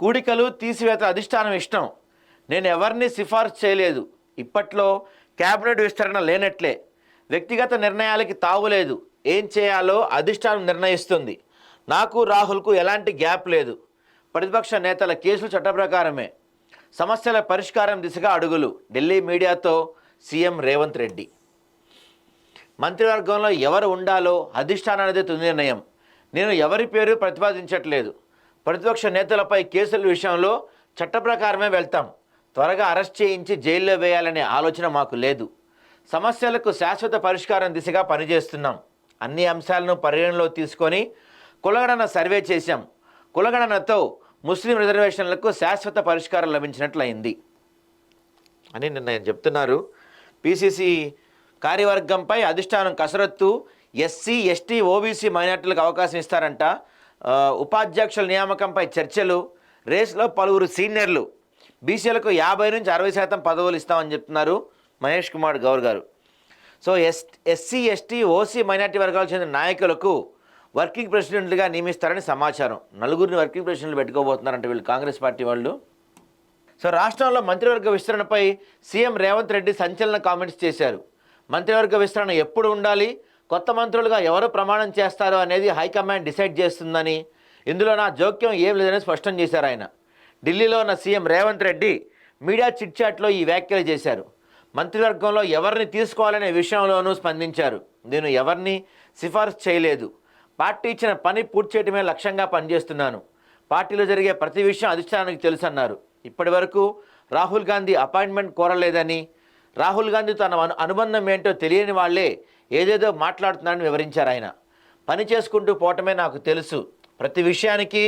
కూడికలు తీసివేత అధిష్టానం ఇష్టం. నేను ఎవరిని సిఫార్సు చేయలేదు. ఇప్పట్లో క్యాబినెట్ విస్తరణ లేనట్లే. వ్యక్తిగత నిర్ణయాలకి తావులేదు. ఏం చేయాలో అధిష్టానం నిర్ణయిస్తుంది. నాకు రాహుల్కు ఎలాంటి గ్యాప్ లేదు. ప్రతిపక్ష నేతల కేసులు చట్ట ప్రకారమే. సమస్యల పరిష్కారం దిశగా అడుగులు. ఢిల్లీ మీడియాతో సీఎం రేవంత్ రెడ్డి. మంత్రివర్గంలో ఎవరు ఉండాలో అధిష్టానానిదే తుది నిర్ణయం. నేను ఎవరి పేరు ప్రతిపాదించట్లేదు. ప్రతిపక్ష నేతలపై కేసుల విషయంలో చట్ట ప్రకారమే వెళ్తాం. త్వరగా అరెస్ట్ చేయించి జైల్లో వేయాలనే ఆలోచన మాకు లేదు. సమస్యలకు శాశ్వత పరిష్కారం దిశగా పనిచేస్తున్నాం. అన్ని అంశాలను పరిగణలో తీసుకొని కులగణన సర్వే చేశాం. కులగణనతో ముస్లిం రిజర్వేషన్లకు శాశ్వత పరిష్కారం లభించినట్లయింది అని నిన్న చెప్తున్నారు. పిసిసి కార్యవర్గంపై అధిష్టానం కసరత్తు. ఎస్సీ, ఎస్టీ, ఓబీసీ మైనార్టీలకు అవకాశం ఇస్తారంట. ఉపాధ్యక్షుల నియామకంపై చర్చలు. రేస్లో పలువురు సీనియర్లు. బీసీలకు 50 నుంచి 60% పదవులు ఇస్తామని చెప్తున్నారు మహేష్ కుమార్ గౌర్ గారు. So SC, ST, OC minority వర్గాలకు చెందిన నాయకులకు వర్కింగ్ ప్రెసిడెంట్లుగా నియమిస్తారని సమాచారం. 4 వర్కింగ్ ప్రెసిడెంట్లు పెట్టుకోబోతున్నారంటే వీళ్ళు కాంగ్రెస్ పార్టీ వాళ్ళు. సో రాష్ట్రంలో మంత్రివర్గ విస్తరణపై సీఎం రేవంత్ రెడ్డి సంచలన కామెంట్స్ చేశారు. మంత్రివర్గ విస్తరణ ఎప్పుడు ఉండాలి, కొత్త మంత్రులుగా ఎవరు ప్రమాణం చేస్తారో అనేది హైకమాండ్ డిసైడ్ చేస్తుందని, ఇందులో నా జోక్యం ఏం లేదని స్పష్టం చేశారు ఆయన. ఢిల్లీలో ఉన్న సీఎం రేవంత్ రెడ్డి మీడియా చిట్చాట్లో ఈ వ్యాఖ్యలు చేశారు. మంత్రివర్గంలో ఎవరిని తీసుకోవాలనే విషయంలోనూ స్పందించారు. నేను ఎవరిని సిఫార్సు చేయలేదు. పార్టీ ఇచ్చిన పని పూర్తి చేయడమే లక్ష్యంగా పనిచేస్తున్నాను. పార్టీలో జరిగే ప్రతి విషయం అధిష్టానానికి తెలుసన్నారు. ఇప్పటి వరకు రాహుల్ గాంధీ అపాయింట్మెంట్ కోరలేదని, రాహుల్ గాంధీ తన అనుబంధం ఏంటో తెలియని వాళ్లే ఏదేదో మాట్లాడుతున్నారని వివరించారు ఆయన. పని చేసుకుంటూ పోవటమే నాకు తెలుసు. ప్రతి విషయానికి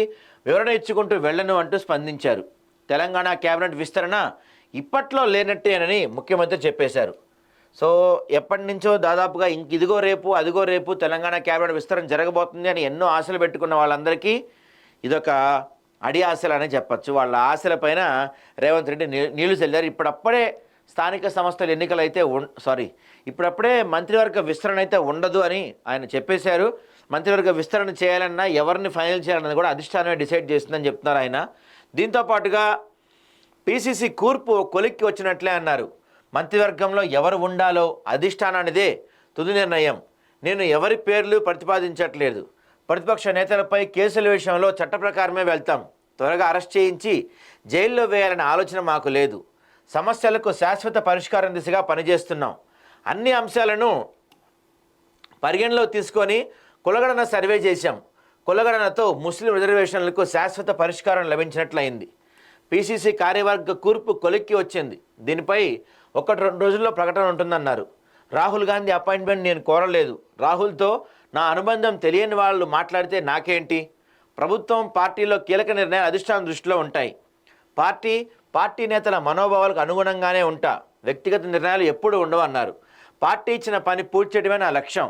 వివరణ ఇచ్చుకుంటూ వెళ్ళను అంటూ స్పందించారు. తెలంగాణ కేబినెట్ విస్తరణ ఇప్పట్లో లేనట్టేనని ముఖ్యమంత్రి చెప్పేశారు. సో ఎప్పటి నుంచో దాదాపుగా ఇదిగో రేపు అదిగో రేపు తెలంగాణ కేబినెట్ విస్తరణ జరగబోతుంది అని ఎన్నో ఆశలు పెట్టుకున్న వాళ్ళందరికీ ఇదొక అడి ఆశలు అనే చెప్పచ్చు. వాళ్ళ ఆశలపైన రేవంత్ రెడ్డి నీళ్లు చల్లారు. ఇప్పుడప్పుడే స్థానిక సంస్థల ఎన్నికలు అయితే ఇప్పుడప్పుడే మంత్రివర్గ విస్తరణ అయితే ఉండదు అని ఆయన చెప్పేశారు. మంత్రివర్గ విస్తరణ చేయాలన్నా ఎవరిని ఫైనల్ చేయాలన్నది కూడా అధిష్టానమే డిసైడ్ చేస్తుందని చెప్తున్నారు ఆయన. దీంతోపాటుగా పిసిసి కూర్పు కొలిక్కి వచ్చినట్లే అన్నారు. మంత్రివర్గంలో ఎవరు ఉండాలో అధిష్టానానిదే తుది నిర్ణయం. నేను ఎవరి పేర్లు ప్రతిపాదించట్లేదు. ప్రతిపక్ష నేతలపై కేసుల విషయంలో చట్ట ప్రకారమే వెళ్తాం. త్వరగా అరెస్ట్ చేయించి జైల్లో వేయాలనే ఆలోచన మాకు లేదు. సమస్యలకు శాశ్వత పరిష్కారం దిశగా పనిచేస్తున్నాం. అన్ని అంశాలను పరిగణలో తీసుకొని కులగణన సర్వే చేశాం. కులగణనతో ముస్లిం రిజర్వేషన్లకు శాశ్వత పరిష్కారం లభించినట్లయింది. పిసిసి కార్యవర్గ కూర్పు కొలిక్కి వచ్చింది. దీనిపై 1-2 రోజుల్లో ప్రకటన ఉంటుందన్నారు. రాహుల్ గాంధీ అపాయింట్మెంట్ నేను కోరలేదు. రాహుల్తో నా అనుబంధం తెలియని వాళ్ళు మాట్లాడితే నాకేంటి? ప్రభుత్వం, పార్టీలో కీలక నిర్ణయాలు అధిష్టానం దృష్టిలో ఉంటాయి. పార్టీ నేతల మనోభావాలకు అనుగుణంగానే ఉంటా. వ్యక్తిగత నిర్ణయాలు ఎప్పుడూ ఉండవన్నారు. పార్టీ ఇచ్చిన పని పూర్తి చేయడమే నా లక్ష్యం.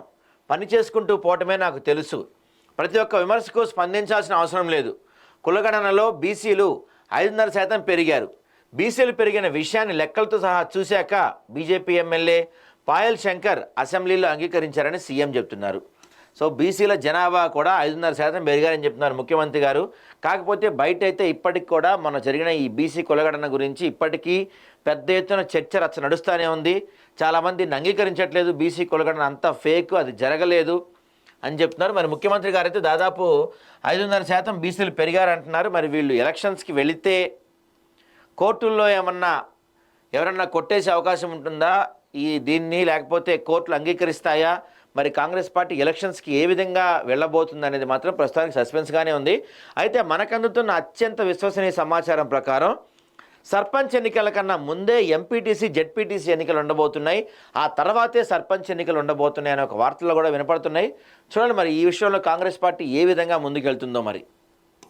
పని చేసుకుంటూ పోవటమే నాకు తెలుసు. ప్రతి ఒక్క విమర్శకు స్పందించాల్సిన అవసరం లేదు. కులగణనలో బీసీలు 5.5% పెరిగారు. బీసీలు పెరిగిన విషయాన్ని లెక్కలతో సహా చూశాక బీజేపీ ఎమ్మెల్యే పాయల్ శంకర్ అసెంబ్లీలో అంగీకరించారని సీఎం చెప్తున్నారు. సో బీసీల జనాభా కూడా 5.5% పెరిగారని చెప్తున్నారు ముఖ్యమంత్రి గారు. కాకపోతే బయట అయితే ఇప్పటికి కూడా మన జరిగిన ఈ బీసీ కులగణన గురించి ఇప్పటికీ పెద్ద ఎత్తున చర్చ రచ్చ నడుస్తూనే ఉంది. చాలామంది అంగీకరించట్లేదు. బీసీ కులగణన అంతా ఫేక్, అది జరగలేదు అని చెప్తున్నారు. మరి ముఖ్యమంత్రి గారు అయితే దాదాపు 5.5% బీసీలు పెరిగారంటున్నారు. మరి వీళ్ళు ఎలక్షన్స్కి వెళితే కోర్టుల్లో ఎవరన్నా కొట్టేసే అవకాశం ఉంటుందా దీన్ని, లేకపోతే కోర్టులు అంగీకరిస్తాయా? మరి కాంగ్రెస్ పార్టీ ఎలక్షన్స్కి ఏ విధంగా వెళ్ళబోతుంది అనేది మాత్రం ప్రస్తుతానికి సస్పెన్స్గానే ఉంది. అయితే మనకందుతున్న అత్యంత విశ్వసనీయ సమాచారం ప్రకారం సర్పంచ్ ఎన్నికల కన్నా ముందే ఎంపీటీసీ, జెడ్పీటీసీ ఎన్నికలు ఉండబోతున్నాయి. ఆ తర్వాతే సర్పంచ్ ఎన్నికలు ఉండబోతున్నాయి అనే ఒక వార్తలు కూడా వినపడుతున్నాయి. చూడండి మరి ఈ విషయంలో కాంగ్రెస్ పార్టీ ఏ విధంగా ముందుకెళ్తుందో మరి.